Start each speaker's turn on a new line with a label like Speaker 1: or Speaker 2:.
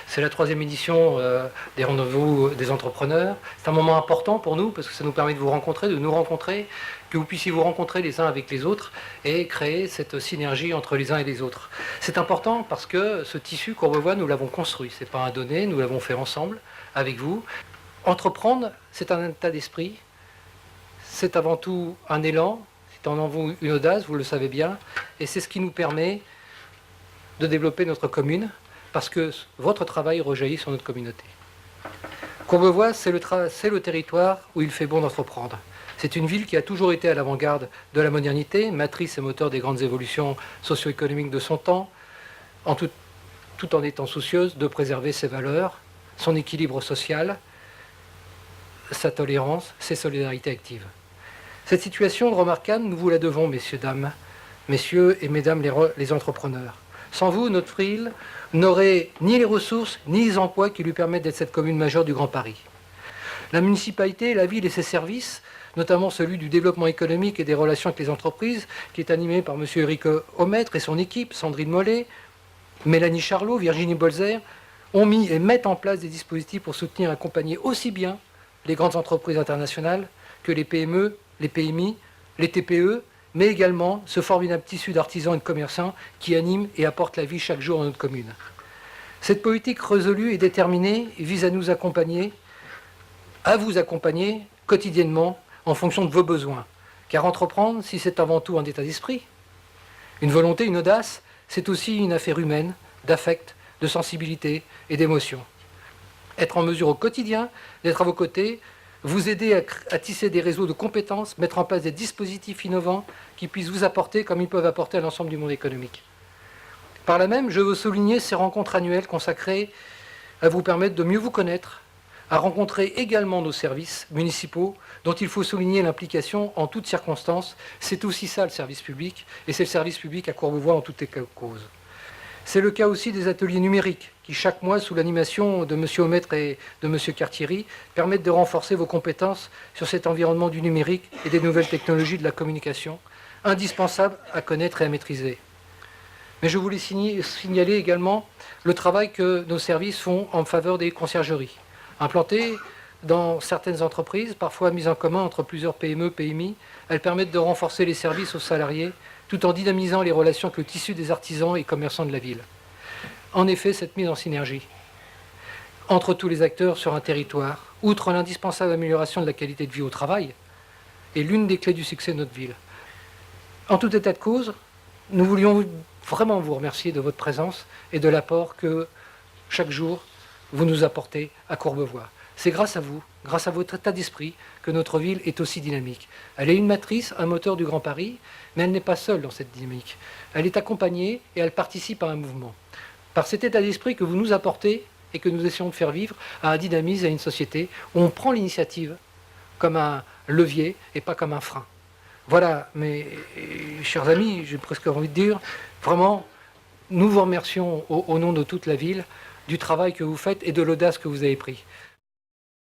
Speaker 1: C'est la 3e édition des rendez-vous des entrepreneurs. C'est un moment important pour nous parce que ça nous permet de vous rencontrer, de nous rencontrer, que vous puissiez vous rencontrer les uns avec les autres et créer cette synergie entre les uns et les autres. C'est important parce que ce tissu Courbevoie, nous l'avons construit. Ce n'est pas un donné, nous l'avons fait ensemble, avec vous. Entreprendre, c'est un état d'esprit, c'est avant tout un élan, c'est en vous une audace, vous le savez bien, et c'est ce qui nous permet de développer notre commune, parce que votre travail rejaillit sur notre communauté. Courbevoie, c'est le territoire où il fait bon d'entreprendre. C'est une ville qui a toujours été à l'avant-garde de la modernité, matrice et moteur des grandes évolutions socio-économiques de son temps, tout en étant soucieuse de préserver ses valeurs, son équilibre social, sa tolérance, ses solidarités actives. Cette situation remarquable, nous vous la devons, messieurs et mesdames les entrepreneurs. Sans vous, notre île n'aurait ni les ressources, ni les emplois qui lui permettent d'être cette commune majeure du Grand Paris. La municipalité, la ville et ses services, notamment celui du développement économique et des relations avec les entreprises, qui est animé par M. Éric Aumetre et son équipe, Sandrine Mollet, Mélanie Charlot, Virginie Bolzer, ont mis et mettent en place des dispositifs pour soutenir et accompagner aussi bien les grandes entreprises internationales que les PME, les PMI, les TPE, mais également ce formidable tissu d'artisans et de commerçants qui anime et apporte la vie chaque jour dans notre commune. Cette politique résolue et déterminée vise à nous accompagner, à vous accompagner quotidiennement en fonction de vos besoins. Car entreprendre, si c'est avant tout un état d'esprit, une volonté, une audace, c'est aussi une affaire humaine, d'affect, de sensibilité et d'émotion. Être en mesure au quotidien d'être à vos côtés, vous aider à tisser des réseaux de compétences, mettre en place des dispositifs innovants qui puissent vous apporter comme ils peuvent apporter à l'ensemble du monde économique. Par là même, je veux souligner ces rencontres annuelles consacrées à vous permettre de mieux vous connaître, à rencontrer également nos services municipaux, dont il faut souligner l'implication en toutes circonstances. C'est aussi ça le service public, et c'est le service public à Courbevoie en toutes les causes. C'est le cas aussi des ateliers numériques, qui chaque mois, sous l'animation de M. Aumetre et de M. Cartieri, permettent de renforcer vos compétences sur cet environnement du numérique et des nouvelles technologies de la communication, indispensables à connaître et à maîtriser. Mais je voulais signaler également le travail que nos services font en faveur des conciergeries. Implantées dans certaines entreprises, parfois mises en commun entre plusieurs PME, PMI, elles permettent de renforcer les services aux salariés, tout en dynamisant les relations avec le tissu des artisans et commerçants de la ville. En effet, cette mise en synergie entre tous les acteurs sur un territoire, outre l'indispensable amélioration de la qualité de vie au travail, est l'une des clés du succès de notre ville. En tout état de cause, nous voulions vraiment vous remercier de votre présence et de l'apport que chaque jour vous nous apportez à Courbevoie. C'est grâce à votre état d'esprit, que notre ville est aussi dynamique. Elle est une matrice, un moteur du Grand Paris, mais elle n'est pas seule dans cette dynamique. Elle est accompagnée et elle participe à un mouvement. Par cet état d'esprit que vous nous apportez et que nous essayons de faire vivre à un dynamisme, à une société où on prend l'initiative comme un levier et pas comme un frein. Voilà, mes chers amis, j'ai presque envie de dire, vraiment, nous vous remercions au nom de toute la ville du travail que vous faites et de l'audace que vous avez pris.